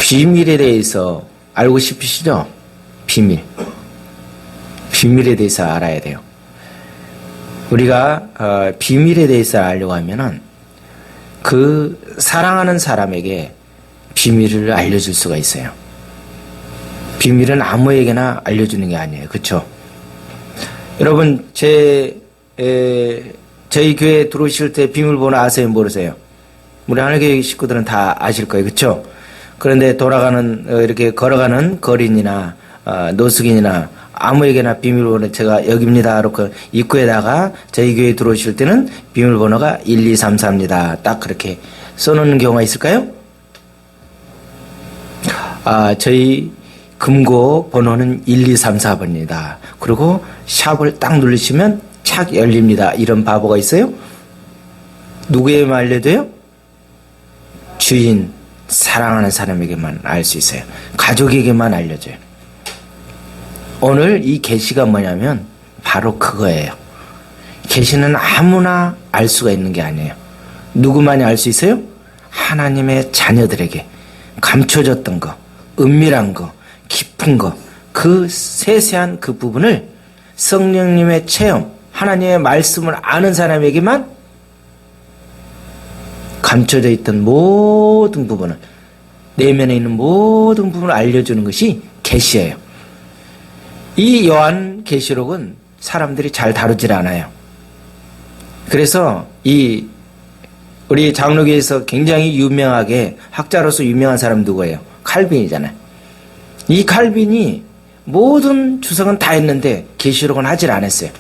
비밀에 대해서 알고 싶으시죠? 비밀. 비밀에 대해서 알아야 돼요. 우리가 비밀에 대해서 알려고 하면은 그 사랑하는 사람에게 비밀을 알려줄 수가 있어요. 비밀은 아무에게나 알려주는 게 아니에요. 그렇죠? 여러분 저희 교회 들어오실 때 비밀번호 아세요? 모르세요? 우리 하늘교회 식구들은 다 아실 거예요. 그렇죠? 그런데 이렇게 걸어가는 거린이나 노숙인이나 아무에게나 비밀번호 제가 여기입니다. 이렇게 입구에다가 저희 교회 들어오실 때는 비밀번호가 1234입니다. 딱 그렇게 써놓는 경우가 있을까요? 저희 금고 번호는 1234번입니다. 그리고 샵을 딱 누르시면 착 열립니다. 이런 바보가 있어요? 누구에게만 알려줘요? 주인, 사랑하는 사람에게만 알 수 있어요. 가족에게만 알려줘요. 오늘 이 계시가 뭐냐면 바로 그거예요. 계시는 아무나 알 수가 있는 게 아니에요. 누구만이 알 수 있어요? 하나님의 자녀들에게 감춰졌던 거, 은밀한 거, 깊은 거, 그 세세한 그 부분을 성령님의 체험, 하나님의 말씀을 아는 사람에게만 감춰져 있던 모든 부분을, 내면에 있는 모든 부분을 알려주는 것이 계시예요. 이 요한 계시록은 사람들이 잘 다루질 않아요. 그래서 우리 장로교에서 굉장히 유명하게 학자로서 유명한 사람 누구예요? 칼빈이잖아요. 이 칼빈이 모든 주석은 다 했는데 계시록은 하질 않았어요.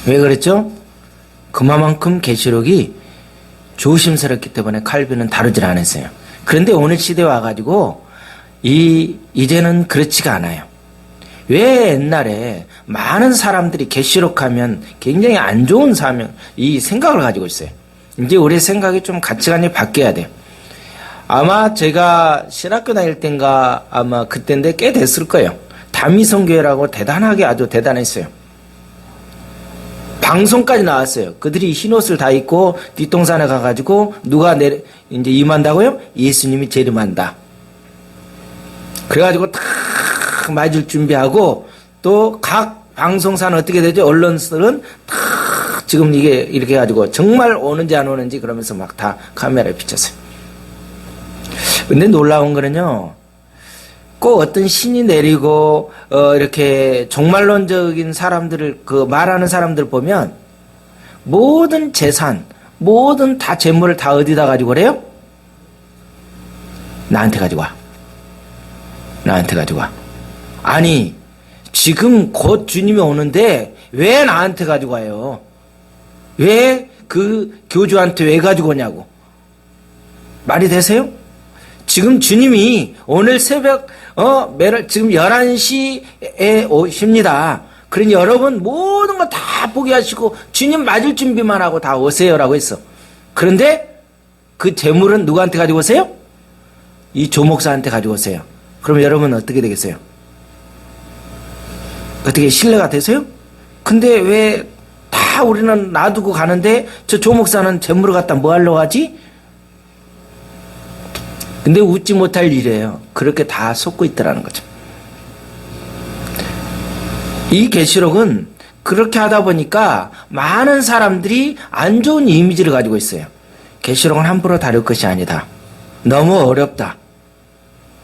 왜 그랬죠? 그만큼 계시록이 조심스럽기 때문에 칼빈은 다루질 않았어요. 그런데 오늘 시대에 와가지고 이제는 그렇지가 않아요. 왜 옛날에 많은 사람들이 계시록하면 굉장히 안 좋은 이 생각을 가지고 있어요. 이제 우리의 생각이 좀 가치관이 바뀌어야 돼요. 아마 제가 신학교 다닐 땐가 아마 그때인데 꽤 됐을 거예요. 다미성교회라고 대단하게 아주 대단했어요. 방송까지 나왔어요. 그들이 흰옷을 다 입고 뒷동산에 가가지고 누가 이제 임한다고요? 예수님이 재림한다. 그래가지고 탁 맞을 준비하고 또 각 방송사는 어떻게 되죠? 언론들은 탁 지금 이게 이렇게 해가지고 정말 오는지 안 오는지 그러면서 막 다 카메라에 비쳤어요. 근데 놀라운 거는요, 꼭 어떤 신이 내리고 이렇게 종말론적인 사람들을 말하는 사람들 보면 모든 재산, 모든 다 재물을 다 어디다 가지고 그래요? 나한테 가지고 와. 나한테 가지고 와. 아니 지금 곧 주님이 오는데 왜 나한테 가지고 와요? 왜 그 교주한테 왜 가지고 오냐고. 말이 되세요? 지금 주님이 오늘 새벽 지금 11시에 오십니다. 그러니 여러분 모든 거 다 포기하시고 주님 맞을 준비만 하고 다 오세요라고 했어. 그런데 그 재물은 누구한테 가지고 오세요? 이 조목사한테 가지고 오세요. 그럼 여러분은 어떻게 되겠어요? 어떻게 신뢰가 되세요? 근데 왜 다 우리는 놔두고 가는데 저 조목사는 재물을 갖다 뭐 하려고 하지? 근데 웃지 못할 일이에요. 그렇게 다 속고 있더라는 거죠. 이 계시록은 그렇게 하다 보니까 많은 사람들이 안 좋은 이미지를 가지고 있어요. 계시록은 함부로 다룰 것이 아니다. 너무 어렵다.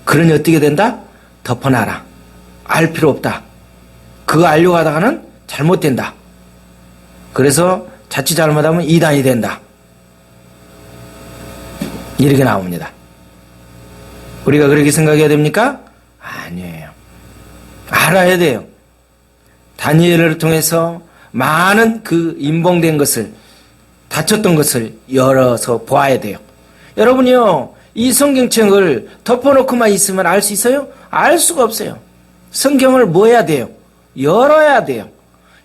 그러니 어떻게 된다? 덮어놔라. 알 필요 없다. 그거 알려고 하다가는 잘못된다. 그래서 자칫 잘못하면 이단이 된다. 이렇게 나옵니다. 우리가 그렇게 생각해야 됩니까? 아니에요. 알아야 돼요. 다니엘을 통해서 많은 그 임봉된 것을, 다쳤던 것을 열어서 보아야 돼요. 여러분이요, 이 성경책을 덮어놓고만 있으면 알 수 있어요? 알 수가 없어요. 성경을 뭐 해야 돼요? 열어야 돼요.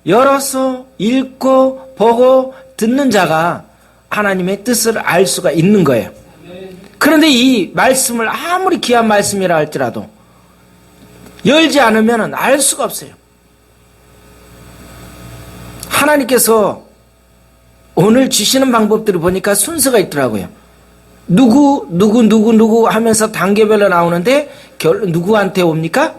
열어서 읽고 보고 듣는 자가 하나님의 뜻을 알 수가 있는 거예요. 그런데 이 말씀을 아무리 귀한 말씀이라 할지라도 열지 않으면 알 수가 없어요. 하나님께서 오늘 주시는 방법들을 보니까 순서가 있더라고요. 누구 하면서 단계별로 나오는데 누구한테 옵니까?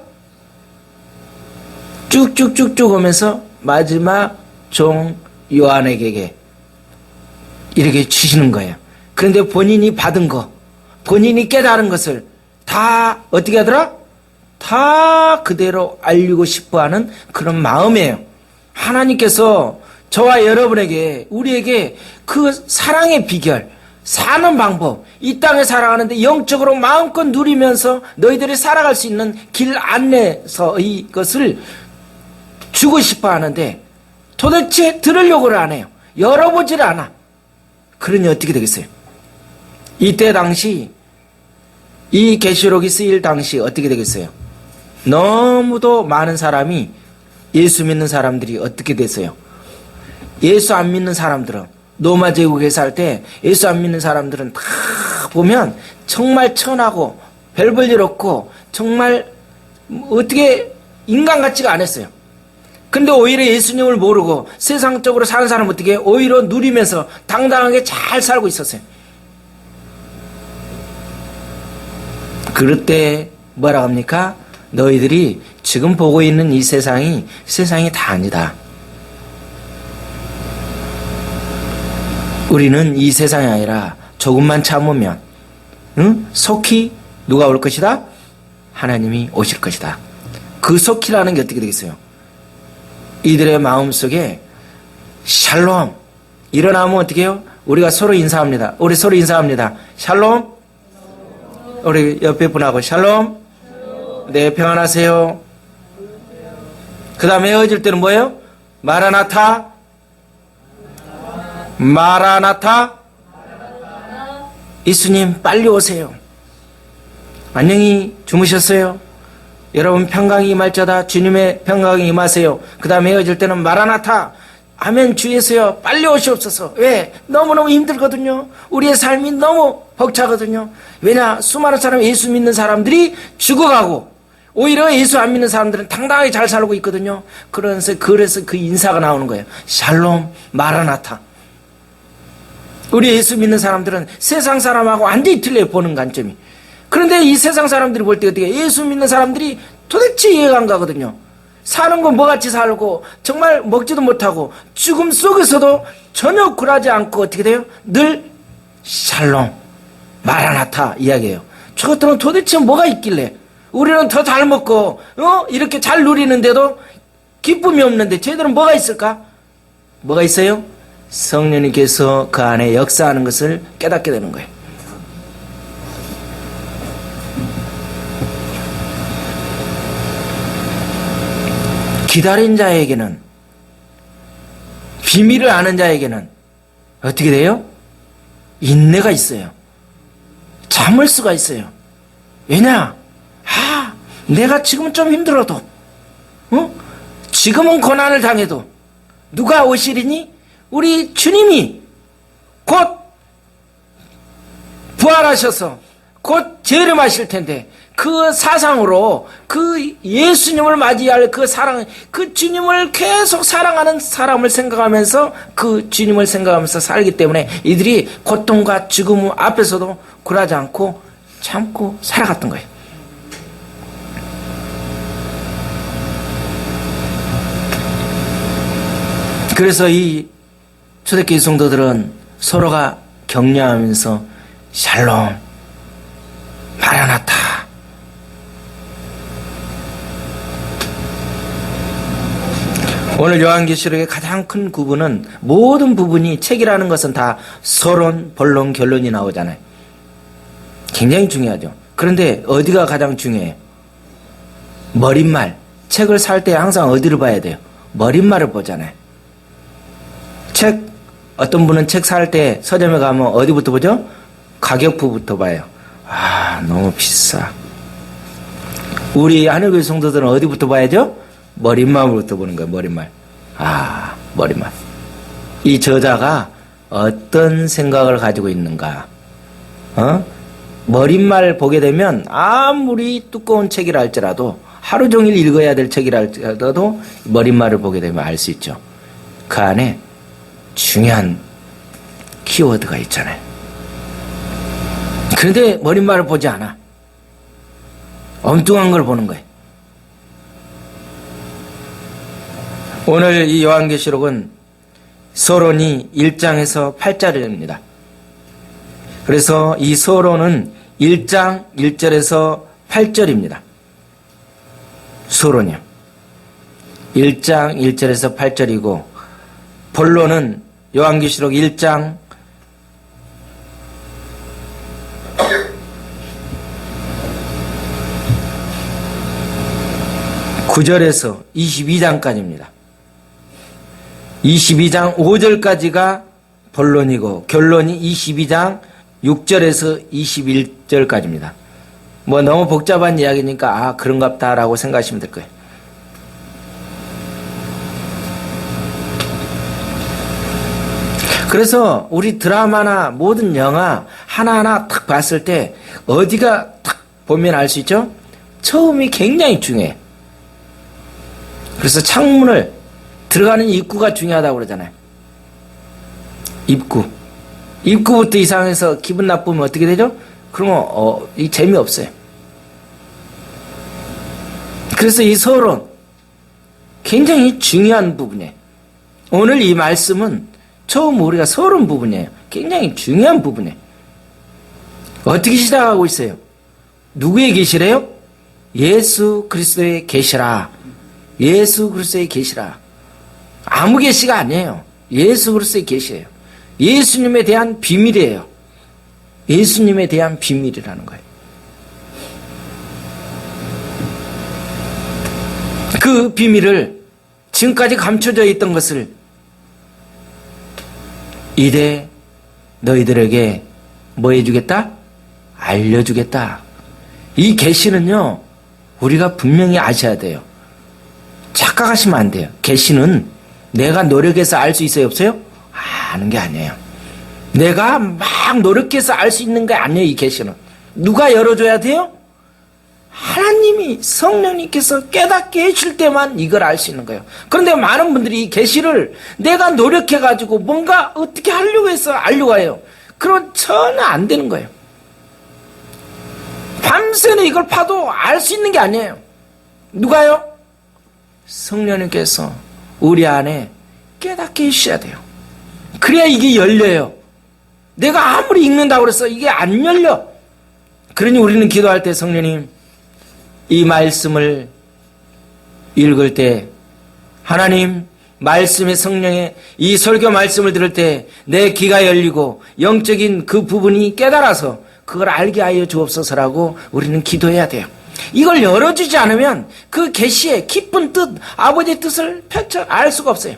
쭉쭉쭉쭉 오면서 마지막 종 요한에게 이렇게 주시는 거예요. 그런데 본인이 받은 거, 본인이 깨달은 것을 다 어떻게 하더라? 다 그대로 알리고 싶어 하는 그런 마음이에요. 하나님께서 저와 여러분에게, 우리에게 그 사랑의 비결, 사는 방법, 이 땅에 살아가는데 영적으로 마음껏 누리면서 너희들이 살아갈 수 있는 길 안내서 이것을 주고 싶어 하는데 도대체 들으려고를 안 해요. 열어보지를 않아. 그러니 어떻게 되겠어요? 이때 당시, 이 계시록이 쓰일 당시 어떻게 되겠어요? 너무도 많은 사람이, 예수 믿는 사람들이 어떻게 됐어요? 예수 안 믿는 사람들은, 로마 제국에 살 때 예수 안 믿는 사람들은 다 보면 정말 천하고 별 볼 일 없고 정말 어떻게 인간 같지가 않았어요. 근데 오히려 예수님을 모르고 세상적으로 사는 사람은 어떻게 오히려 누리면서 당당하게 잘 살고 있었어요. 그럴 때 뭐라고 합니까? 너희들이 지금 보고 있는 이 세상이 다 아니다. 우리는 이 세상이 아니라 조금만 참으면 속히 누가 올 것이다? 하나님이 오실 것이다. 그 속히라는 게 어떻게 되겠어요? 이들의 마음속에 샬롬 일어나면 어떻게 해요? 우리가 서로 인사합니다. 우리 서로 인사합니다. 샬롬. 우리 옆에 분하고 샬롬. 네, 평안하세요. 그 다음에 헤어질 때는 뭐예요? 마라나타. 마라나타. 예수님 빨리 오세요. 안녕히 주무셨어요? 여러분 평강이 임할자다. 주님의 평강이 임하세요. 그 다음에 헤어질 때는 마라나타. 아멘 주 예수여 빨리 오시옵소서. 왜? 너무너무 힘들거든요. 우리의 삶이 너무 벅차거든요. 왜냐? 수많은 사람, 예수 믿는 사람들이 죽어가고 오히려 예수 안 믿는 사람들은 당당하게 잘 살고 있거든요. 그래서 그 인사가 나오는 거예요. 샬롬 마라나타. 우리 예수 믿는 사람들은 세상 사람하고 완전히 틀려요. 보는 관점이. 그런데 이 세상 사람들이 볼 때 어떻게 예수 믿는 사람들이 도대체 이해가 안 가거든요. 사는 건 뭐같이 살고 정말 먹지도 못하고 죽음 속에서도 전혀 굴하지 않고 어떻게 돼요? 늘 샬롬 마라나타 이야기해요. 저것들은 도대체 뭐가 있길래 우리는 더 잘 먹고 이렇게 잘 누리는데도 기쁨이 없는데 쟤들은 뭐가 있을까? 뭐가 있어요? 성령님께서 그 안에 역사하는 것을 깨닫게 되는 거예요. 기다린 자에게는, 비밀을 아는 자에게는 어떻게 돼요? 인내가 있어요. 참을 수가 있어요. 왜냐? 내가 지금은 좀 힘들어도, 지금은 고난을 당해도 누가 오시리니? 우리 주님이 곧 부활하셔서 곧 재림하실 텐데 그 사상으로 그 예수님을 맞이할 그 사랑, 그 주님을 계속 사랑하는 사람을 생각하면서 그 주님을 생각하면서 살기 때문에 이들이 고통과 죽음 앞에서도 굴하지 않고 참고 살아갔던 거예요. 그래서 이 초대교회 성도들은 서로가 격려하면서 샬롬 마라나타. 오늘 요한계시록의 가장 큰 구분은 모든 부분이 책이라는 것은 다 서론, 본론, 결론이 나오잖아요. 굉장히 중요하죠. 그런데 어디가 가장 중요해요? 머릿말. 책을 살 때 항상 어디를 봐야 돼요? 머릿말을 보잖아요. 어떤 분은 책 살 때 서점에 가면 어디부터 보죠? 가격표부터 봐요. 너무 비싸. 우리 하늘교회 성도들은 어디부터 봐야죠? 머릿말부터 보는 거예요. 머릿말. 머릿말. 이 저자가 어떤 생각을 가지고 있는가? 머릿말 보게 되면 아무리 두꺼운 책이라 할지라도 하루 종일 읽어야 될 책이라 할지라도 머릿말을 보게 되면 알 수 있죠. 그 안에 중요한 키워드가 있잖아요. 그런데 머릿말을 보지 않아. 엉뚱한 걸 보는 거예요. 오늘 이 요한계시록은 서론이 1장에서 8절입니다. 그래서 이 서론은 1장 1절에서 8절입니다. 서론이요. 1장 1절에서 8절이고 본론은 요한계시록 1장 9절에서 22장까지입니다. 22장 5절까지가 본론이고 결론이 22장 6절에서 21절까지입니다. 뭐 너무 복잡한 이야기니까 그런갑다라고 생각하시면 될 거예요. 그래서 우리 드라마나 모든 영화 하나하나 딱 봤을 때 어디가 딱 보면 알 수 있죠? 처음이 굉장히 중요해요. 그래서 창문을 들어가는 입구가 중요하다고 그러잖아요. 입구부터 이상해서 기분 나쁘면 어떻게 되죠? 그러면 이 재미없어요. 그래서 이 서론 굉장히 중요한 부분이에요. 오늘 이 말씀은 처음 우리가 서론 부분이에요. 굉장히 중요한 부분이에요. 어떻게 시작하고 있어요? 누구의 계시래요? 예수 그리스도의 계시라. 예수 그리스도의 계시라. 아무 계시가 아니에요. 예수 그리스도의 계시예요. 예수님에 대한 비밀이에요. 예수님에 대한 비밀이라는 거예요. 그 비밀을 지금까지 감춰져 있던 것을 이제 너희들에게 뭐 해주겠다? 알려주겠다. 이 계시는요, 우리가 분명히 아셔야 돼요. 착각하시면 안 돼요. 계시는 내가 노력해서 알 수 있어요, 없어요? 아는 게 아니에요. 내가 막 노력해서 알 수 있는 게 아니에요, 이 계시는. 누가 열어줘야 돼요? 하나님이, 성령님께서 깨닫게 해줄 때만 이걸 알 수 있는 거예요. 그런데 많은 분들이 이 계시를 내가 노력해가지고 뭔가 어떻게 하려고 해서 알려고 해요. 그건 전혀 안 되는 거예요. 밤새는 이걸 파도 알 수 있는 게 아니에요. 누가요? 성령님께서 우리 안에 깨닫게 해주셔야 돼요. 그래야 이게 열려요. 내가 아무리 읽는다고 그래서 이게 안 열려. 그러니 우리는 기도할 때 성령님, 이 말씀을 읽을 때 하나님 말씀의 성령의 이 설교 말씀을 들을 때 내 귀가 열리고 영적인 그 부분이 깨달아서 그걸 알게 하여 주옵소서라고 우리는 기도해야 돼요. 이걸 열어주지 않으면 그 계시의 깊은 뜻, 아버지의 뜻을 펼쳐 알 수가 없어요.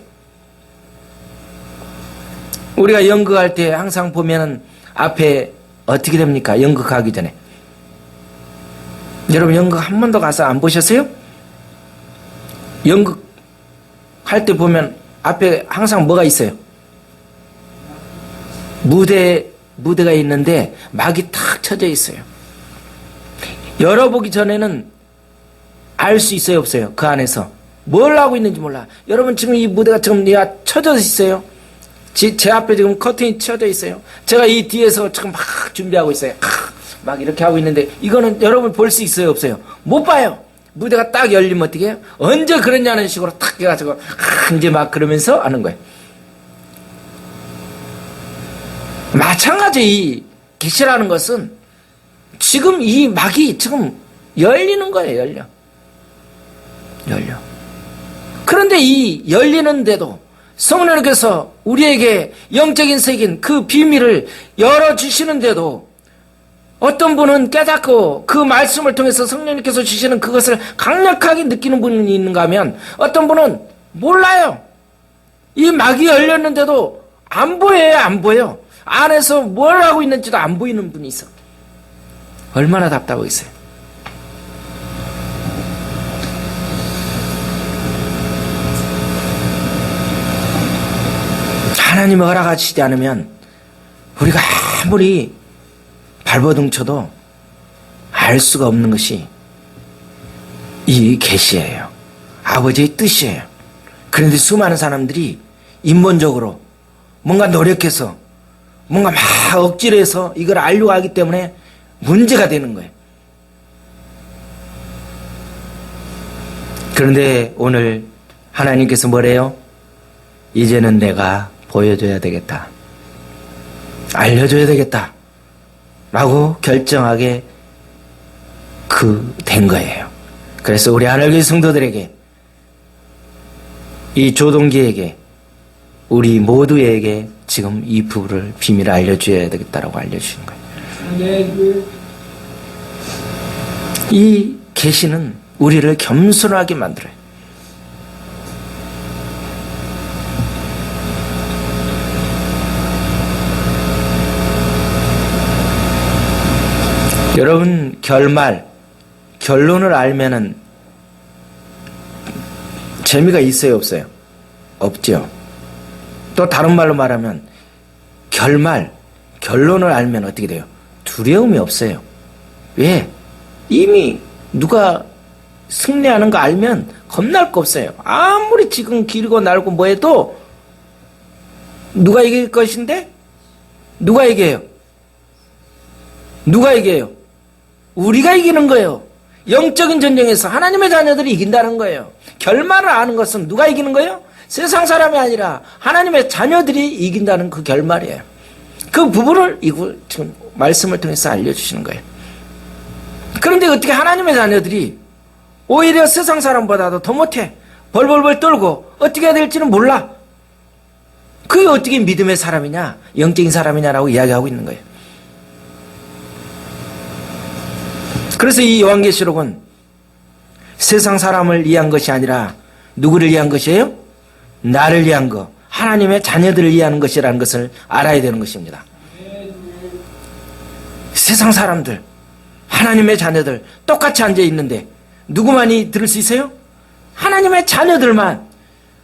우리가 연극할 때 항상 보면은 앞에 어떻게 됩니까? 연극하기 전에. 여러분 연극 한 번도 가서 안 보셨어요? 연극 할 때 보면 앞에 항상 뭐가 있어요? 무대가 있는데 막이 탁 쳐져 있어요. 열어보기 전에는 알 수 있어요, 없어요? 그 안에서 뭘 하고 있는지 몰라. 여러분 지금 이 무대가 지금 쳐져 있어요. 제 앞에 지금 커튼이 쳐져 있어요. 제가 이 뒤에서 지금 막 준비하고 있어요. 막 이렇게 하고 있는데 이거는 여러분 볼 수 있어요, 없어요? 못 봐요. 무대가 딱 열리면 어떻게 해요? 언제 그랬냐는 식으로 탁 해가지고 이제 막 그러면서 하는 거예요. 마찬가지 이 계시라는 것은 지금 이 막이 지금 열리는 거예요. 열려. 그런데 이 열리는데도 성령님께서 우리에게 영적인 세계인 그 비밀을 열어주시는데도 어떤 분은 깨닫고 그 말씀을 통해서 성령님께서 주시는 그것을 강력하게 느끼는 분이 있는가 하면 어떤 분은 몰라요. 이 막이 열렸는데도 안 보여요, 안 보여. 안에서 뭘 하고 있는지도 안 보이는 분이 있어. 얼마나 답답하겠어요. 하나님을 허락하시지 않으면 우리가 아무리 발버둥 쳐도 알 수가 없는 것이 이 계시예요. 아버지의 뜻이에요. 그런데 수많은 사람들이 인본적으로 뭔가 노력해서 뭔가 막 억지로 해서 이걸 알려고 하기 때문에 문제가 되는 거예요. 그런데 오늘 하나님께서 뭐래요? 이제는 내가 보여줘야 되겠다. 알려줘야 되겠다. 라고 결정하게 된 거예요. 그래서 우리 하늘교회 성도들에게, 이 조동기에게, 우리 모두에게 지금 이 부분을 비밀을 알려줘야 되겠다라고 알려주신 거예요. 이 계시는 우리를 겸손하게 만들어요. 여러분, 결론을 알면은 재미가 있어요, 없어요? 없죠. 또 다른 말로 말하면 결론을 알면 어떻게 돼요? 두려움이 없어요. 왜? 이미 누가 승리하는 거 알면 겁날 거 없어요. 아무리 지금 길고 날고 뭐 해도 누가 이길 것인데? 누가 이겨요? 누가 이겨요? 우리가 이기는 거예요. 영적인 전쟁에서 하나님의 자녀들이 이긴다는 거예요. 결말을 아는 것은 누가 이기는 거예요? 세상 사람이 아니라 하나님의 자녀들이 이긴다는 그 결말이에요. 그 부분을 이거 지금 말씀을 통해서 알려주시는 거예요. 그런데 어떻게 하나님의 자녀들이 오히려 세상 사람보다도 더 못해. 벌벌벌 떨고 어떻게 해야 될지는 몰라. 그게 어떻게 믿음의 사람이냐, 영적인 사람이냐라고 이야기하고 있는 거예요. 그래서 이 요한계시록은 세상 사람을 위한 것이 아니라 누구를 위한 것이에요? 나를 위한 것, 하나님의 자녀들을 위한 것이라는 것을 알아야 되는 것입니다. 세상 사람들, 하나님의 자녀들 똑같이 앉아 있는데 누구만이 들을 수 있어요? 하나님의 자녀들만,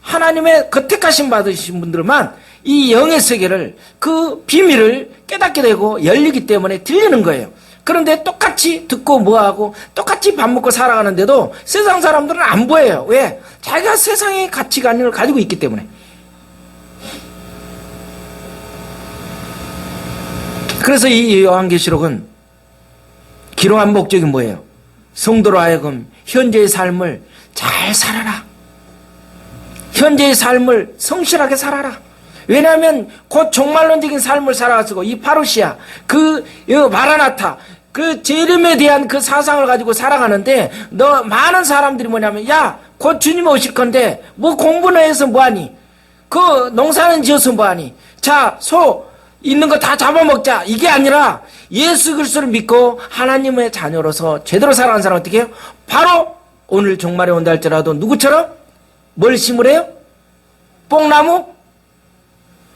하나님의 그 택하심 받으신 분들만 이 영의 세계를, 그 비밀을 깨닫게 되고 열리기 때문에 들리는 거예요. 그런데 똑같이 듣고 뭐하고 똑같이 밥 먹고 살아가는데도 세상 사람들은 안 보여요. 왜? 자기가 세상의 가치관을 가지고 있기 때문에. 그래서 이 요한계시록은 기록한 목적이 뭐예요? 성도로 하여금 현재의 삶을 잘 살아라. 현재의 삶을 성실하게 살아라. 왜냐하면 곧 종말론적인 삶을 살아가지고 이 파루시아, 마라나타, 그 재림에 대한 그 사상을 가지고 살아가는데, 많은 사람들이 뭐냐면, 야, 곧 주님 오실 건데 뭐 공부는 해서 뭐하니? 그 농사는 지어서 뭐하니? 자, 소 있는 거 다 잡아먹자. 이게 아니라 예수 그리스도를 믿고 하나님의 자녀로서 제대로 살아가는 사람은 어떻게 해요? 바로 오늘 종말에 온다 할지라도 누구처럼? 뭘 심으래요? 뽕나무?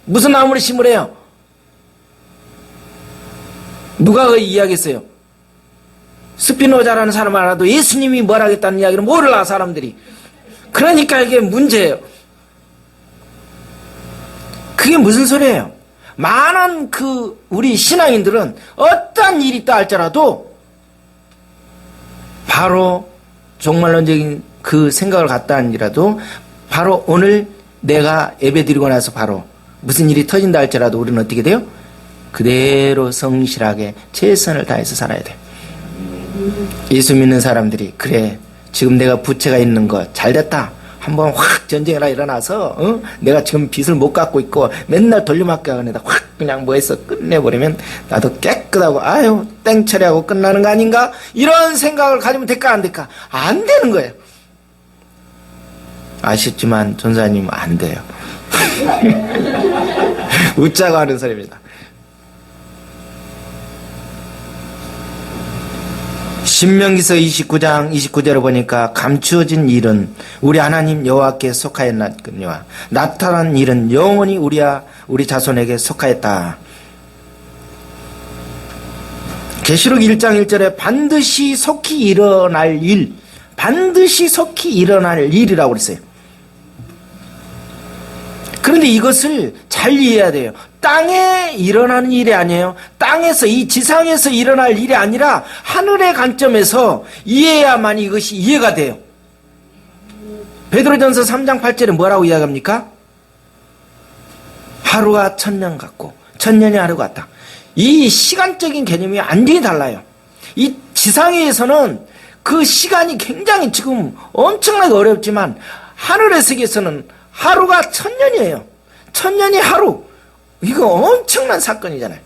무슨 나무를 심으래요? 누가 이야기했어요? 스피노자라는 사람 알아도 예수님이 뭘 하겠다는 이야기를 모르라, 사람들이. 그러니까 이게 문제예요. 그게 무슨 소리예요? 많은 우리 신앙인들은 어떠한 일이 있다 할지라도 바로 종말론적인 그 생각을 갖다 하니라도 바로 오늘 내가 예배 드리고 나서 바로 무슨 일이 터진다 할지라도 우리는 어떻게 돼요? 그대로 성실하게 최선을 다해서 살아야 돼요. 예수 믿는 사람들이, 그래, 지금 내가 부채가 있는 거 잘됐다. 한번 확 전쟁이라 일어나서 내가 지금 빚을 못 갚고 있고 맨날 돌려막기 하는 데다 확 그냥 뭐 해서 끝내버리면 나도 깨끗하고 아유 땡처리하고 끝나는 거 아닌가? 이런 생각을 가지면 될까 안 될까? 안 되는 거예요. 아쉽지만 전사님 안 돼요. 웃자고 하는 소리입니다. 신명기서 29장 29절을 보니까 감추어진 일은 우리 하나님 여호와께 속하였나거니와 나타난 일은 영원히 우리 자손에게 속하였다. 계시록 1장 1절에 반드시 속히 일어날 일, 반드시 속히 일어날 일이라고 그랬어요. 그런데 이것을 잘 이해해야 돼요. 땅에 일어나는 일이 아니에요. 땅에서, 이 지상에서 일어날 일이 아니라 하늘의 관점에서 이해해야만 이것이 이해가 돼요. 베드로전서 3장 8절에 뭐라고 이야기합니까? 하루가 천년 같고 천년이 하루 같다. 이 시간적인 개념이 완전히 달라요. 이 지상에서는 그 시간이 굉장히 지금 엄청나게 어렵지만 하늘의 세계에서는 하루가 1000년이에요. 1000년이 하루. 이거 엄청난 사건이잖아요.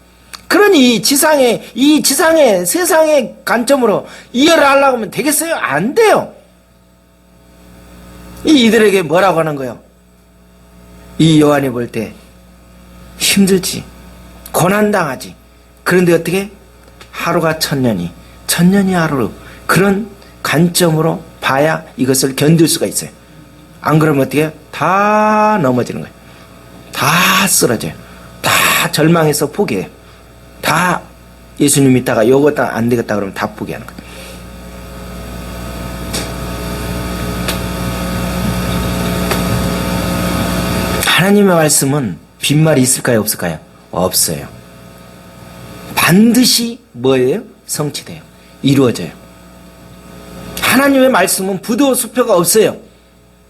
그러니 이 지상의 세상의 관점으로 이해를 하려고 하면 되겠어요? 안 돼요. 이들에게 뭐라고 하는 거예요? 이 요한이 볼 때 힘들지, 고난당하지. 그런데 어떻게? 하루가 1000년이, 1000년이 하루. 그런 관점으로 봐야 이것을 견딜 수가 있어요. 안 그러면 어떻게 해요? 다 넘어지는 거예요. 다 쓰러져요. 다 절망해서 포기해요. 다 예수님 믿다가 요거 안 되겠다 그러면 다 포기하는 거예요. 하나님의 말씀은 빈말이 있을까요? 없을까요? 없어요. 반드시 뭐예요? 성취돼요. 이루어져요. 하나님의 말씀은 부도 수표가 없어요.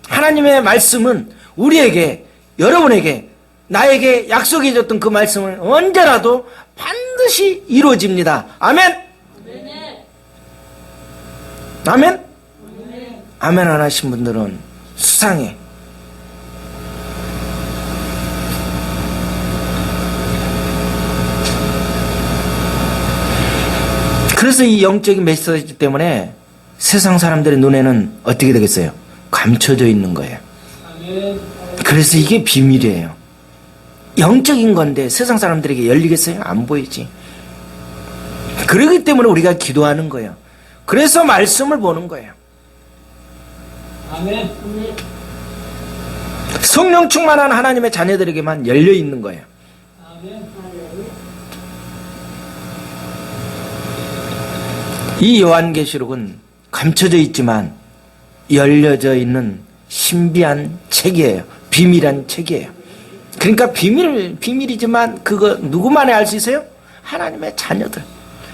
하나님의 말씀은 우리에게, 여러분에게, 나에게 약속해 줬던 그 말씀은 언제라도 반드시 이루어집니다. 아멘? 아멘? 아멘 안 하신 분들은 수상해. 그래서 이 영적인 메시지 때문에 세상 사람들의 눈에는 어떻게 되겠어요? 감춰져 있는 거예요. 그래서 이게 비밀이에요. 영적인 건데 세상 사람들에게 열리겠어요? 안 보이지. 그렇기 때문에 우리가 기도하는 거예요. 그래서 말씀을 보는 거예요. 아멘. 성령 충만한 하나님의 자녀들에게만 열려 있는 거예요. 아멘. 이 요한계시록은 감춰져 있지만 열려져 있는 신비한 책이에요. 비밀한 책이에요. 그러니까 비밀이지만 그거 누구만이 알 수 있어요? 하나님의 자녀들,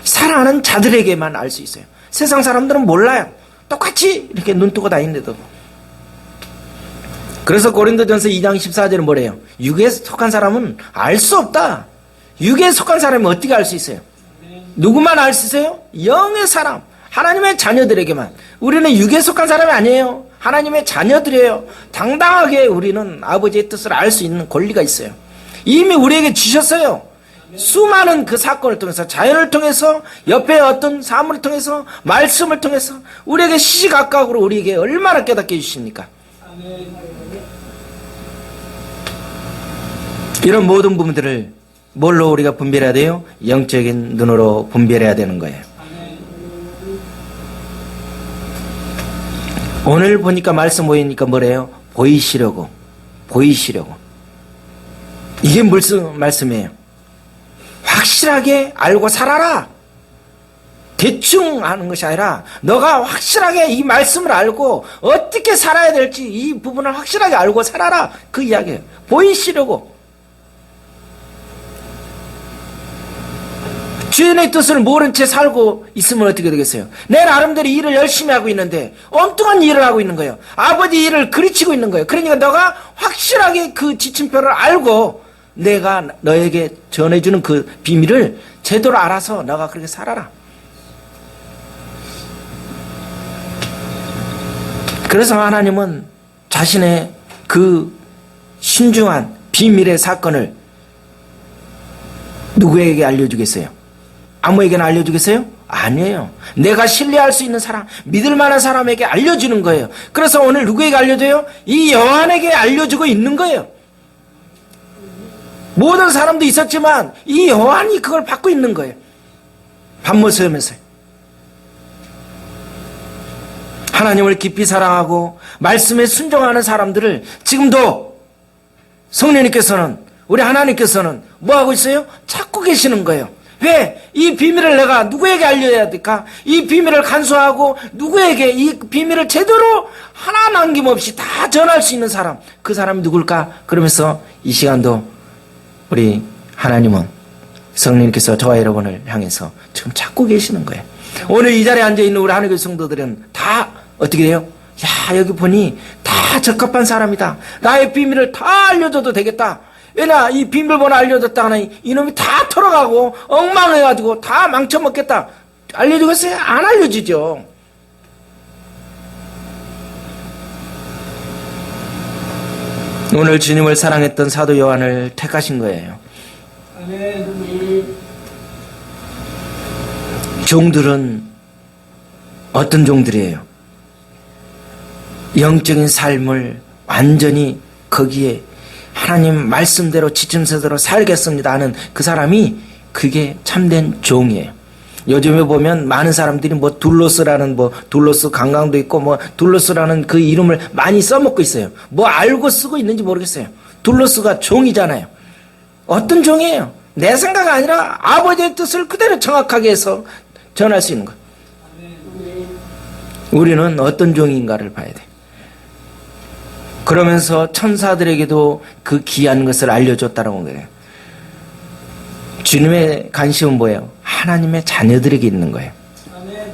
사랑하는 자들에게만 알 수 있어요. 세상 사람들은 몰라요. 똑같이 이렇게 눈 뜨고 다니는데도. 그래서 고린도전서 2장 14절은 뭐래요? 육에 속한 사람은 알 수 없다. 육에 속한 사람이 어떻게 알 수 있어요? 누구만 알 수 있어요? 영의 사람, 하나님의 자녀들에게만. 우리는 육에 속한 사람이 아니에요. 하나님의 자녀들이에요. 당당하게 우리는 아버지의 뜻을 알 수 있는 권리가 있어요. 이미 우리에게 주셨어요. 수많은 그 사건을 통해서, 자연을 통해서, 옆에 어떤 사물을 통해서, 말씀을 통해서 우리에게 시시각각으로 우리에게 얼마나 깨닫게 해주십니까? 이런 모든 부분들을 뭘로 우리가 분별해야 돼요? 영적인 눈으로 분별해야 되는 거예요. 오늘 보니까 말씀 보이니까 뭐래요? 보이시려고. 이게 무슨 말씀이에요? 확실하게 알고 살아라. 대충 하는 것이 아니라 너가 확실하게 이 말씀을 알고 어떻게 살아야 될지 이 부분을 확실하게 알고 살아라. 그 이야기예요. 보이시려고. 주인의 뜻을 모른 채 살고 있으면 어떻게 되겠어요? 내 나름대로 일을 열심히 하고 있는데 엉뚱한 일을 하고 있는 거예요. 아버지 일을 그르치고 있는 거예요. 그러니까 너가 확실하게 그 지침표를 알고 내가 너에게 전해주는 그 비밀을 제대로 알아서 너가 그렇게 살아라. 그래서 하나님은 자신의 그 신중한 비밀의 사건을 누구에게 알려주겠어요? 아무에게나 알려주겠어요? 아니에요. 내가 신뢰할 수 있는 사람, 믿을 만한 사람에게 알려주는 거예요. 그래서 오늘 누구에게 알려줘요? 이 요한에게 알려주고 있는 거예요. 모든 사람도 있었지만 이 요한이 그걸 받고 있는 거예요. 밤모습하면서요. 하나님을 깊이 사랑하고 말씀에 순종하는 사람들을 지금도 성령님께서는, 우리 하나님께서는 뭐 하고 있어요? 찾고 계시는 거예요. 왜? 이 비밀을 내가 누구에게 알려야 될까? 이 비밀을 간수하고 누구에게 이 비밀을 제대로 하나 남김없이 다 전할 수 있는 사람, 그 사람이 누굴까? 그러면서 이 시간도 우리 하나님은, 성령님께서 저와 여러분을 향해서 지금 찾고 계시는 거예요. 오늘 이 자리에 앉아있는 우리 하나님의 성도들은 다 어떻게 돼요? 야, 여기 보니 다 적합한 사람이다. 나의 비밀을 다 알려줘도 되겠다. 왜냐, 이 비밀번호 알려줬다 하니 이놈이 다 털어가고 엉망해가지고 다 망쳐먹겠다. 알려주겠어요? 안 알려주죠. 오늘 주님을 사랑했던 사도 요한을 택하신 거예요. 종들은 어떤 종들이에요? 영적인 삶을 완전히 거기에 하나님 말씀대로 지침서대로 살겠습니다 하는 그 사람이 그게 참된 종이에요. 요즘에 보면 많은 사람들이 뭐 둘로스라는 둘로스 관광도 있고 둘로스라는 그 이름을 많이 써먹고 있어요. 뭐 알고 쓰고 있는지 모르겠어요. 둘로스가 종이잖아요. 어떤 종이에요? 내 생각 아니라 아버지의 뜻을 그대로 정확하게 해서 전할 수 있는 거예요. 우리는 어떤 종인가를 봐야 돼. 그러면서 천사들에게도 그 귀한 것을 알려줬다라고 그래요. 주님의 관심은 뭐예요? 하나님의 자녀들에게 있는 거예요.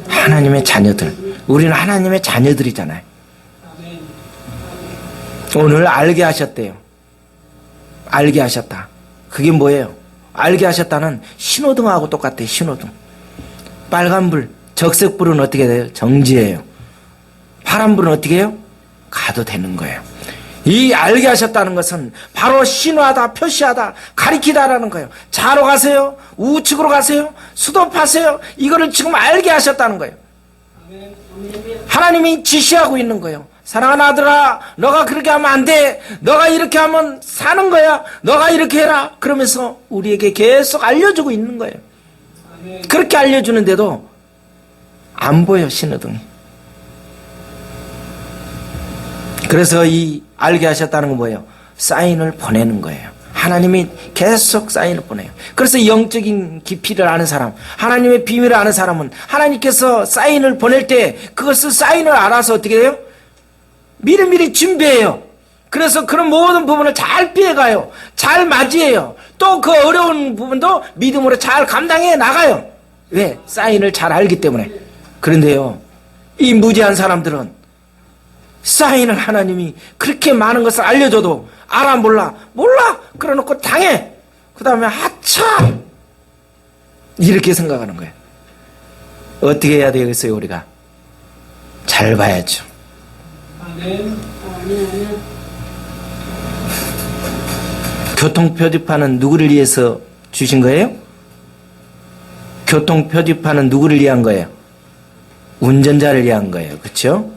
하나님의 자녀들. 우리는 하나님의 자녀들이잖아요. 오늘 알게 하셨대요. 알게 하셨다. 그게 뭐예요? 알게 하셨다는 신호등하고 똑같아요. 신호등. 빨간불, 적색불은 어떻게 돼요? 정지해요. 파란불은 어떻게 해요? 가도 되는 거예요. 이 알게 하셨다는 것은 바로 신호하다, 표시하다, 가리키다라는 거예요. 좌로 가세요, 우측으로 가세요, 수도파세요. 이거를 지금 알게 하셨다는 거예요. 하나님이 지시하고 있는 거예요. 사랑하는 아들아, 너가 그렇게 하면 안 돼. 너가 이렇게 하면 사는 거야. 너가 이렇게 해라. 그러면서 우리에게 계속 알려주고 있는 거예요. 그렇게 알려주는데도 안 보여, 신호등이. 그래서 이 알게 하셨다는 건 뭐예요? 사인을 보내는 거예요. 하나님이 계속 사인을 보내요. 그래서 영적인 깊이를 아는 사람, 하나님의 비밀을 아는 사람은 하나님께서 사인을 보낼 때 그것을 사인을 알아서 어떻게 돼요? 미리미리 준비해요. 그래서 그런 모든 부분을 잘 피해가요. 잘 맞이해요. 또 그 어려운 부분도 믿음으로 잘 감당해 나가요. 왜? 사인을 잘 알기 때문에. 그런데요, 이 무지한 사람들은 사인을 하나님이 그렇게 많은 것을 알려줘도 알아 몰라 그래놓고 당해. 그 다음에 하차 이렇게 생각하는 거예요. 어떻게 해야 되겠어요? 우리가 잘 봐야죠. 교통표지판은 누구를 위해서 주신 거예요? 교통표지판은 누구를 위한 거예요? 운전자를 위한 거예요. 그렇죠?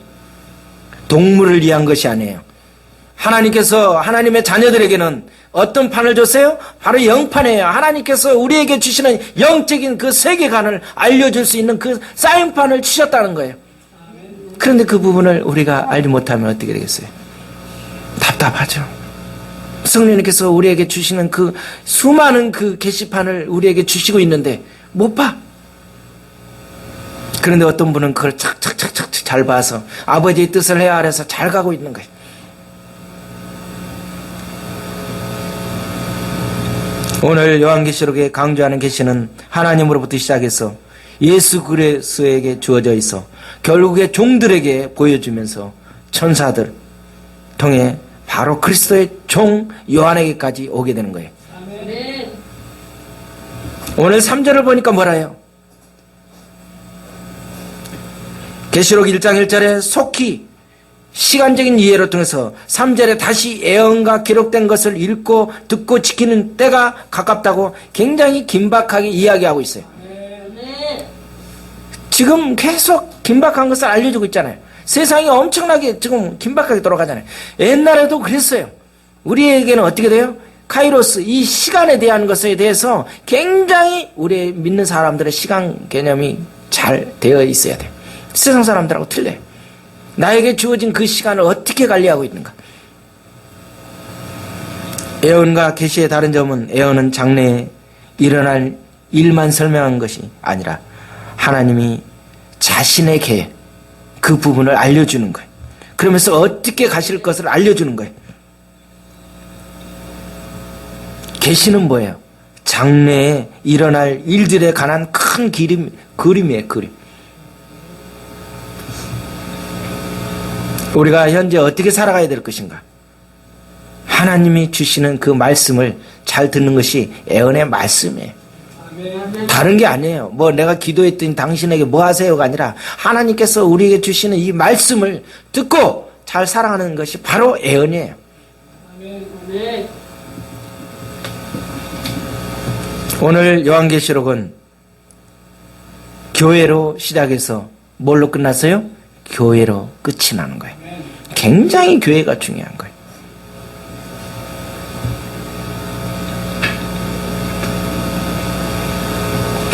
동물을 위한 것이 아니에요. 하나님께서 하나님의 자녀들에게는 어떤 판을 줬어요? 바로 영판이에요. 하나님께서 우리에게 주시는 영적인 그 세계관을 알려줄 수 있는 그 사인판을 주셨다는 거예요. 그런데 그 부분을 우리가 알지 못하면 어떻게 되겠어요? 답답하죠. 성령님께서 우리에게 주시는 그 수많은 그 게시판을 우리에게 주시고 있는데 못 봐. 그런데 어떤 분은 그걸 착착착착 잘 봐서 아버지의 뜻을 해야 해서 잘 가고 있는 거예요. 오늘 요한계시록에 강조하는 계시는 하나님으로부터 시작해서 예수 그리스도에게 주어져 있어 결국에 종들에게 보여주면서 천사들 통해 바로 그리스도의 종 요한에게까지 오게 되는 거예요. 아멘. 오늘 3절을 보니까 뭐라 해요? 계시록 1장 1절에 속히 시간적인 이해를 통해서 3절에 다시 예언과 기록된 것을 읽고 듣고 지키는 때가 가깝다고 굉장히 긴박하게 이야기하고 있어요. 지금 계속 긴박한 것을 알려주고 있잖아요. 세상이 엄청나게 지금 긴박하게 돌아가잖아요. 옛날에도 그랬어요. 우리에게는 어떻게 돼요? 카이로스, 이 시간에 대한 것에 대해서 굉장히 우리 믿는 사람들의 시간 개념이 잘 되어 있어야 돼요. 세상 사람들하고 틀려요. 나에게 주어진 그 시간을 어떻게 관리하고 있는가. 예언과 계시의 다른 점은 예언은 장래에 일어날 일만 설명한 것이 아니라 하나님이 자신의 계획, 그 부분을 알려주는 거예요. 그러면서 어떻게 가실 것을 알려주는 거예요. 계시는 뭐예요? 장래에 일어날 일들에 관한 큰 그림이에요. 그림. 우리가 현재 어떻게 살아가야 될 것인가? 하나님이 주시는 그 말씀을 잘 듣는 것이 예언의 말씀이에요. 다른 게 아니에요. 뭐 내가 기도했더니 당신에게 뭐 하세요가 아니라 하나님께서 우리에게 주시는 이 말씀을 듣고 잘 살아가는 것이 바로 애언이에요. 오늘 요한계시록은 교회로 시작해서 뭘로 끝났어요? 교회로 끝이 나는 거예요. 굉장히 교회가 중요한 거예요.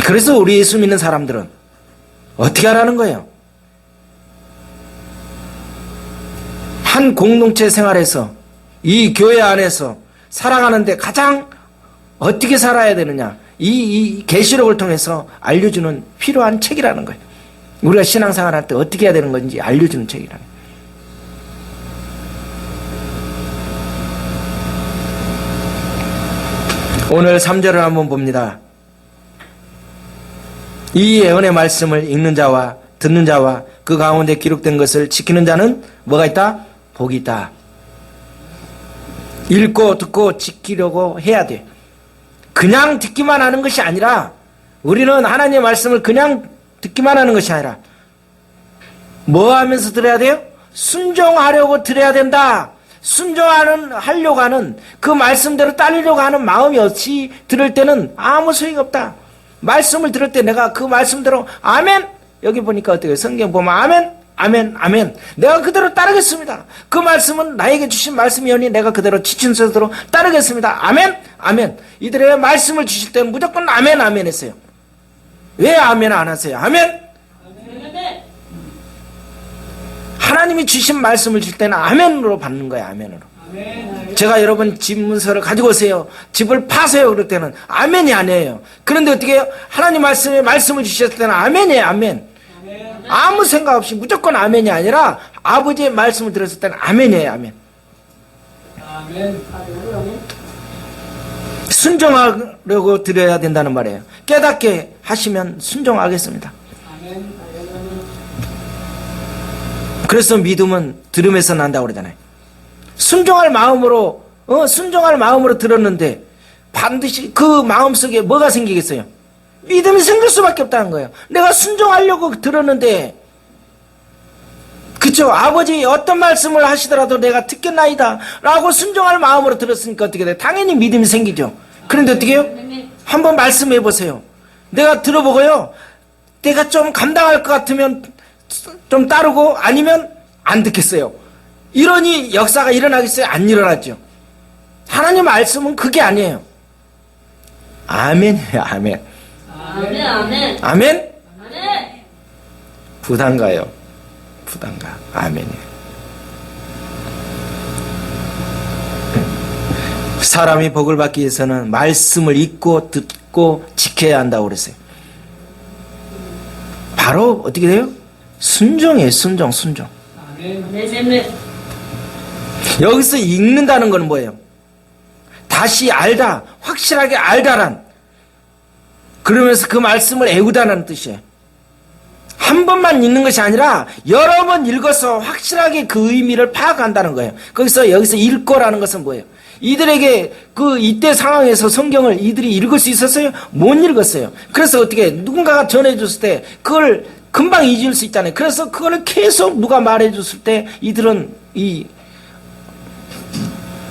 그래서 우리 예수 믿는 사람들은 어떻게 하라는 거예요? 한 공동체 생활에서 이 교회 안에서 살아가는데 가장 어떻게 살아야 되느냐, 이 계시록을 통해서 알려주는 필요한 책이라는 거예요. 우리가 신앙생활할 때 어떻게 해야 되는 건지 알려주는 책이라는 거예요. 오늘 3절을 한번 봅니다. 이 예언의 말씀을 읽는 자와 듣는 자와 그 가운데 기록된 것을 지키는 자는 뭐가 있다? 복이 있다. 읽고 듣고 지키려고 해야 돼. 그냥 듣기만 하는 것이 아니라, 우리는 하나님의 말씀을 그냥 듣기만 하는 것이 아니라 뭐 하면서 들어야 돼요? 순종하려고 들어야 된다. 순종하려고 하는, 그 말씀대로 따르려고 하는 마음이 없이 들을 때는 아무 소용이 없다. 말씀을 들을 때 내가 그 말씀대로 아멘, 여기 보니까 어떻게 성경 보면 아멘, 아멘, 아멘, 내가 그대로 따르겠습니다. 그 말씀은 나에게 주신 말씀이오니 내가 그대로 지친 소대로 따르겠습니다. 아멘, 아멘. 이들의 말씀을 주실 때는 무조건 아멘, 아멘 했어요. 왜 아멘 안 하세요? 아멘. 하나님이 주신 말씀을 줄 때는 아멘으로 받는 거예요. 아멘으로. 제가 여러분 집 문서를 가지고 오세요, 집을 파세요 그럴 때는 아멘이 아니에요. 그런데 어떻게 해요? 하나님 말씀을 주셨을 때는 아멘이에요. 아멘. 아무 생각 없이 무조건 아멘이 아니라 아버지의 말씀을 들었을 때는 아멘이에요. 아멘. 순종하려고 드려야 된다는 말이에요. 깨닫게 하시면 순종하겠습니다. 그래서 믿음은 들음에서 난다고 그러잖아요. 순종할 마음으로 들었는데 반드시 그 마음속에 뭐가 생기겠어요? 믿음이 생길 수밖에 없다는 거예요. 내가 순종하려고 들었는데, 그쵸? 아버지 어떤 말씀을 하시더라도 내가 듣겠나이다 라고 순종할 마음으로 들었으니까 어떻게 돼요? 당연히 믿음이 생기죠. 그런데 어떻게 해요? 한번 말씀해 보세요. 내가 들어보고요, 내가 좀 감당할 것 같으면 좀 따르고 아니면 안 듣겠어요. 이러니 역사가 일어나겠어요? 안 일어나죠. 하나님 말씀은 그게 아니에요. 아멘이에요. 아멘. 아멘, 아멘. 아멘? 아멘. 부담가요. 부담가. 아멘이에요. 사람이 복을 받기 위해서는 말씀을 읽고 듣고 지켜야 한다고 그랬어요. 바로 어떻게 돼요? 순종이에요. 순종. 아멘. 여기서 읽는다는 건 뭐예요? 다시 알다, 확실하게 알다란, 그러면서 그 말씀을 애우다는 뜻이에요. 한 번만 읽는 것이 아니라 여러 번 읽어서 확실하게 그 의미를 파악한다는 거예요. 여기서 읽고라는 것은 뭐예요? 이들에게 이때 상황에서 성경을 이들이 읽을 수 있었어요? 못 읽었어요. 그래서 어떻게 누군가가 전해줬을 때 그걸 금방 잊을 수 있잖아요. 그래서 그거를 계속 누가 말해줬을 때 이들은 이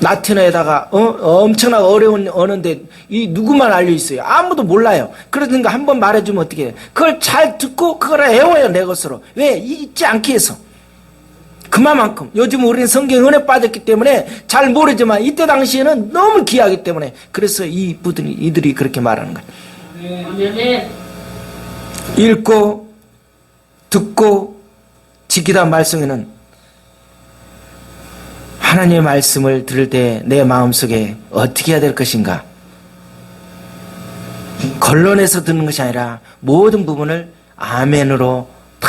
라틴어에다가 엄청나게 어려운 언어인데 이 누구만 알려 있어요? 아무도 몰라요. 그러니까 한번 말해주면 어떻게 해요? 그걸 잘 듣고 그걸 애워요, 내 것으로. 왜? 잊지 않게 해서. 그만큼 요즘 우리는 성경 은혜 빠졌기 때문에 잘 모르지만 이때 당시에는 너무 귀하기 때문에, 그래서 이들이 그렇게 말하는 거예요. 아멘. 읽고 듣고 지키다 말씀에는 하나님의 말씀을 들을 때 내 마음속에 어떻게 해야 될 것인가, 걸러내서 듣는 것이 아니라 모든 부분을 아멘으로 다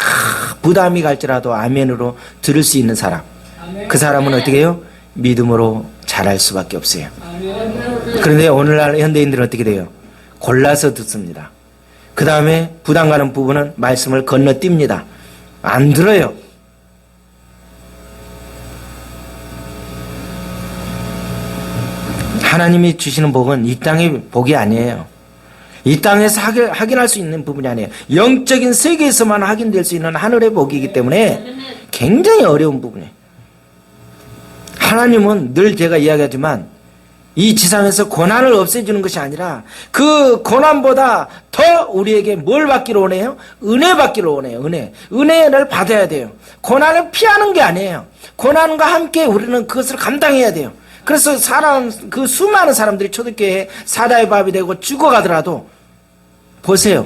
부담이 갈지라도 아멘으로 들을 수 있는 사람, 그 사람은 어떻게 해요? 믿음으로 자랄 수밖에 없어요. 그런데 오늘날 현대인들은 어떻게 돼요? 골라서 듣습니다. 그 다음에 부담 가는 부분은 말씀을 건너뜁니다. 안 들어요. 하나님이 주시는 복은 이 땅의 복이 아니에요. 이 땅에서 확인할 수 있는 부분이 아니에요. 영적인 세계에서만 확인될 수 있는 하늘의 복이기 때문에 굉장히 어려운 부분이에요. 하나님은 늘 제가 이야기하지만 이 지상에서 고난을 없애주는 것이 아니라 그 고난보다 더 우리에게 뭘 받기로 원해요? 은혜 받기로 원해요. 은혜를 받아야 돼요. 고난을 피하는 게 아니에요. 고난과 함께 우리는 그것을 감당해야 돼요. 그래서 그 수많은 사람들이 초대교회에 사다의 밥이 되고 죽어가더라도 보세요.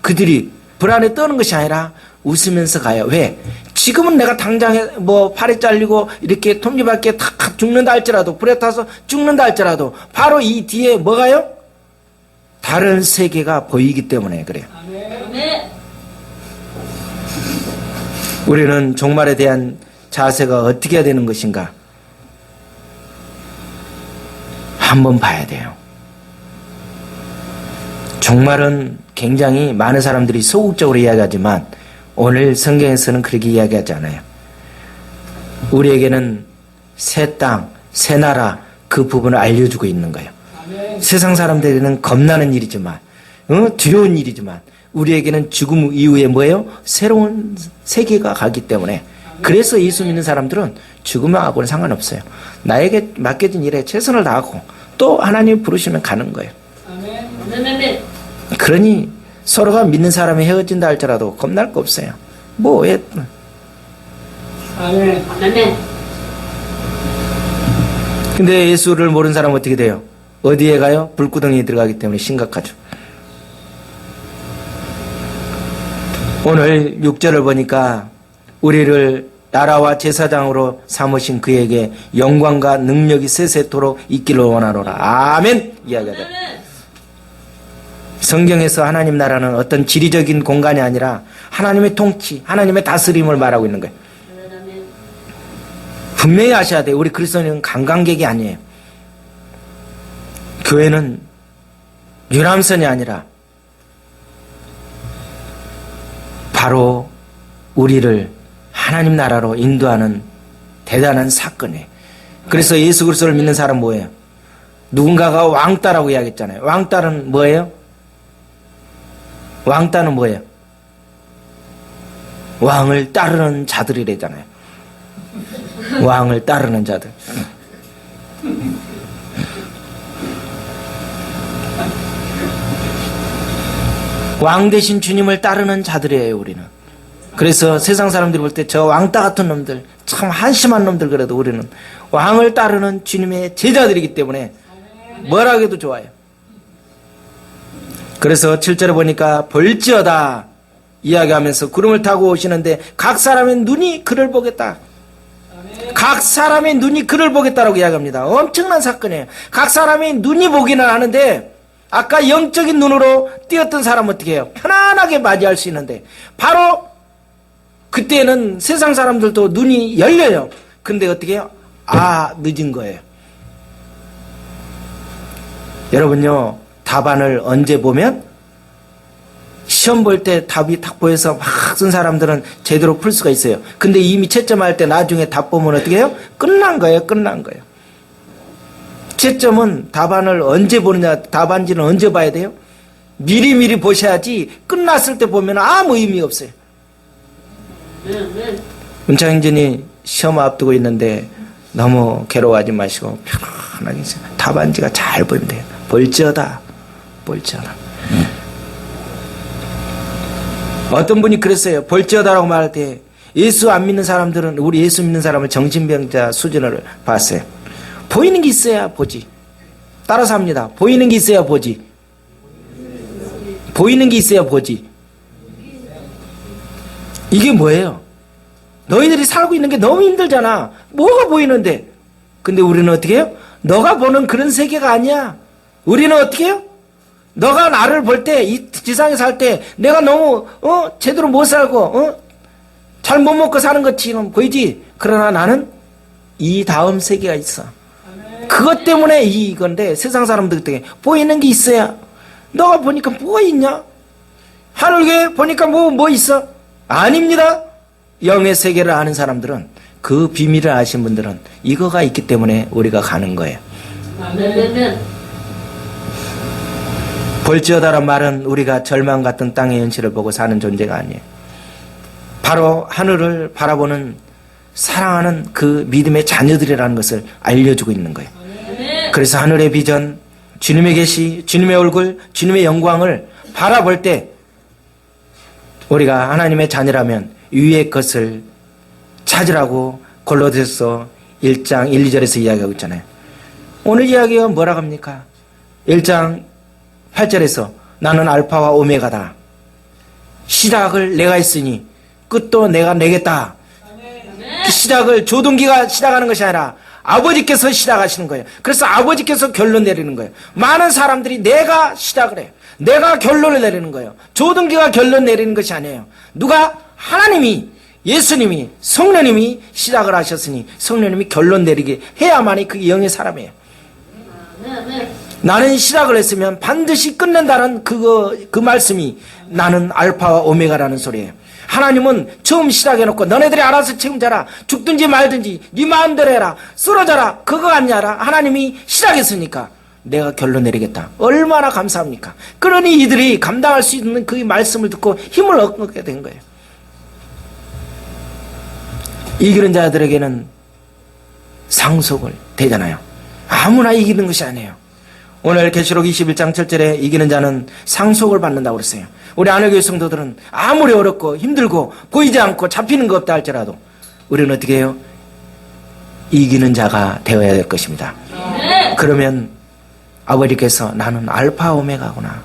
그들이 불안에 떠는 것이 아니라 웃으면서 가요. 왜? 지금은 내가 당장에 팔이 잘리고 이렇게 톱니바퀴에 탁 죽는다 할지라도, 불에 타서 죽는다 할지라도 바로 이 뒤에 뭐가요? 다른 세계가 보이기 때문에 그래요. 아멘. 우리는 종말에 대한 자세가 어떻게 해야 되는 것인가? 한번 봐야 돼요. 종말은 굉장히 많은 사람들이 소극적으로 이야기하지만 오늘 성경에서는 그렇게 이야기하지 않아요. 우리에게는 새 땅, 새 나라 그 부분을 알려주고 있는 거예요. 세상 사람들에게는 겁나는 일이지만 두려운 일이지만 우리에게는 죽음 이후에 뭐예요? 새로운 세계가 가기 때문에 그래서 예수 믿는 사람들은 죽음하고는 상관없어요. 나에게 맡겨진 일에 최선을 다하고 또 하나님 부르시면 가는 거예요. 아멘. 그러니 서로가 믿는 사람이 헤어진다 할지라도 겁날 거 없어요. 왜? 아멘. 근데 예수를 모르는 사람은 어떻게 돼요? 어디에 가요? 불구덩이에 들어가기 때문에 심각하죠. 오늘 6절을 보니까 우리를 나라와 제사장으로 삼으신 그에게 영광과 능력이 세세토록 있기를 원하노라. 아멘! 이야기하자. 성경에서 하나님 나라는 어떤 지리적인 공간이 아니라 하나님의 통치, 하나님의 다스림을 말하고 있는 거예요. 분명히 아셔야 돼요. 우리 그리스도인은 관광객이 아니에요. 교회는 유람선이 아니라 바로 우리를 하나님 나라로 인도하는 대단한 사건이에요. 그래서 예수 그리스도를 믿는 사람은 뭐예요? 누군가가 왕따라고 이야기했잖아요. 왕따는 뭐예요? 왕따는 뭐예요? 왕을 따르는 자들이래잖아요. 왕을 따르는 자들. 왕 대신 주님을 따르는 자들이에요, 우리는. 그래서 세상 사람들이 볼 때 저 왕따 같은 놈들, 참 한심한 놈들 그래도 우리는 왕을 따르는 주님의 제자들이기 때문에 뭐라 해도 좋아요. 그래서 7절에 보니까 볼지어다 이야기하면서 구름을 타고 오시는데 각 사람의 눈이 그를 보겠다. 각 사람의 눈이 그를 보겠다라고 이야기합니다. 엄청난 사건이에요. 각 사람의 눈이 보기는 하는데 아까 영적인 눈으로 띄었던 사람은 어떻게 해요? 편안하게 맞이할 수 있는데 바로 그때는 세상 사람들도 눈이 열려요. 근데 어떻게 해요? 늦은 거예요. 여러분요, 답안을 언제 보면? 시험 볼 때 답이 딱 보여서 막 쓴 사람들은 제대로 풀 수가 있어요. 근데 이미 채점할 때 나중에 답 보면 어떻게 해요? 끝난 거예요. 채점은 답안을 언제 보느냐, 답안지는 언제 봐야 돼요? 미리미리 보셔야지 끝났을 때 보면 아무 의미 없어요. 문창행진이 시험 앞두고 있는데 너무 괴로워하지 마시고 편안하게 있어요. 답안지가 잘 보이면 돼요. 볼지어다. 어떤 분이 그랬어요. 볼지어다라고 말할 때 예수 안 믿는 사람들은 우리 예수 믿는 사람을 정신병자 수준을 봤어요. 보이는 게 있어야 보지. 따라서 합니다. 보이는 게 있어야 보지. 이게 뭐예요? 너희들이 살고 있는 게 너무 힘들잖아. 뭐가 보이는데? 근데 우리는 어떻게 해요? 너가 보는 그런 세계가 아니야. 우리는 어떻게 해요? 너가 나를 볼 때, 이 지상에 살 때, 내가 너무, 제대로 못 살고, 잘 못 먹고 사는 것처럼 보이지? 그러나 나는 이 다음 세계가 있어. 그것 때문에 이건데, 세상 사람들 때문에 보이는 게 있어야. 너가 보니까 뭐가 있냐? 하늘에 보니까 뭐 있어? 아닙니다. 영의 세계를 아는 사람들은, 그 비밀을 아신 분들은 이거가 있기 때문에 우리가 가는 거예요. 아멘. 볼지어다란 말은 우리가 절망 같은 땅의 현실을 보고 사는 존재가 아니에요. 바로 하늘을 바라보는 사랑하는 그 믿음의 자녀들이라는 것을 알려주고 있는 거예요. 그래서 하늘의 비전, 주님의 계시, 주님의 얼굴, 주님의 영광을 바라볼 때 우리가 하나님의 자녀라면 위의 것을 찾으라고 골로새서 1장 1, 2절에서 이야기하고 있잖아요. 오늘 이야기가 뭐라고 합니까? 1장 8절에서 나는 알파와 오메가다. 시작을 내가 했으니 끝도 내가 내겠다. 그 시작을 조동기가 시작하는 것이 아니라 아버지께서 시작하시는 거예요. 그래서 아버지께서 결론 내리는 거예요. 많은 사람들이 내가 시작을 해요. 내가 결론을 내리는 거예요. 조동기가 결론 내리는 것이 아니에요. 누가? 하나님이, 예수님이, 성령님이 시작을 하셨으니 성령님이 결론 내리게 해야만이 그게 영의 사람이에요. 나는 시작을 했으면 반드시 끝낸다는 그 말씀이 나는 알파와 오메가라는 소리예요. 하나님은 처음 시작해놓고 너네들이 알아서 책임져라. 죽든지 말든지 네 마음대로 해라. 쓰러져라. 그거 아니라 하나님이 시작했으니까 내가 결론 내리겠다. 얼마나 감사합니까? 그러니 이들이 감당할 수 있는 그 말씀을 듣고 힘을 얻게 된 거예요. 이기는 자들에게는 상속을 되잖아요. 아무나 이기는 것이 아니에요. 오늘 계시록 21장 7절에 이기는 자는 상속을 받는다고 그랬어요. 우리 안회교회 성도들은 아무리 어렵고 힘들고 보이지 않고 잡히는 거 없다 할지라도 우리는 어떻게 해요? 이기는 자가 되어야 될 것입니다. 그러면 아버지께서 나는 알파 오메가구나.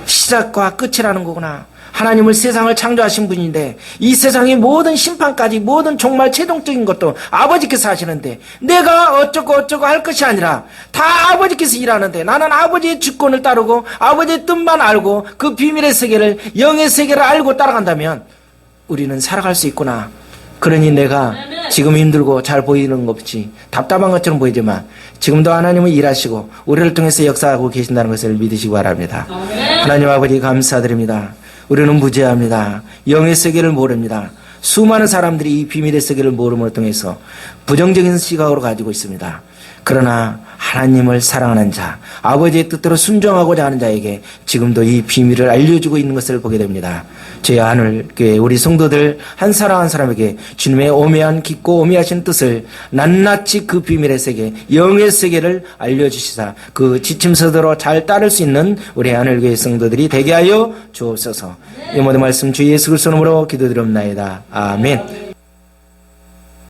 시작과 끝이라는 거구나. 하나님을 세상을 창조하신 분인데 이 세상의 모든 심판까지 모든 정말 최종적인 것도 아버지께서 하시는데 내가 어쩌고 할 것이 아니라 다 아버지께서 일하는데 나는 아버지의 주권을 따르고 아버지의 뜻만 알고 그 비밀의 세계를 영의 세계를 알고 따라간다면 우리는 살아갈 수 있구나. 그러니 내가 지금 힘들고 잘 보이는 것 없이 답답한 것처럼 보이지만 지금도 하나님은 일하시고 우리를 통해서 역사하고 계신다는 것을 믿으시기 바랍니다. 하나님 아버지 감사드립니다. 우리는 무죄합니다. 영의 세계를 모릅니다. 수많은 사람들이 이 비밀의 세계를 모름을 통해서 부정적인 시각으로 가지고 있습니다. 그러나 하나님을 사랑하는 자, 아버지의 뜻대로 순종하고자 하는 자에게 지금도 이 비밀을 알려주고 있는 것을 보게 됩니다. 저희 하늘교회 우리 성도들 한 사람 한 사람에게 주님의 오묘한 깊고 오묘하신 뜻을 낱낱이 그 비밀의 세계, 영의 세계를 알려주시사 그 지침서대로 잘 따를 수 있는 우리 하늘교회 성도들이 되게 하여 주옵소서. 이 모든 말씀 주 예수 그리스도 이름으로 기도드립나이다. 아멘.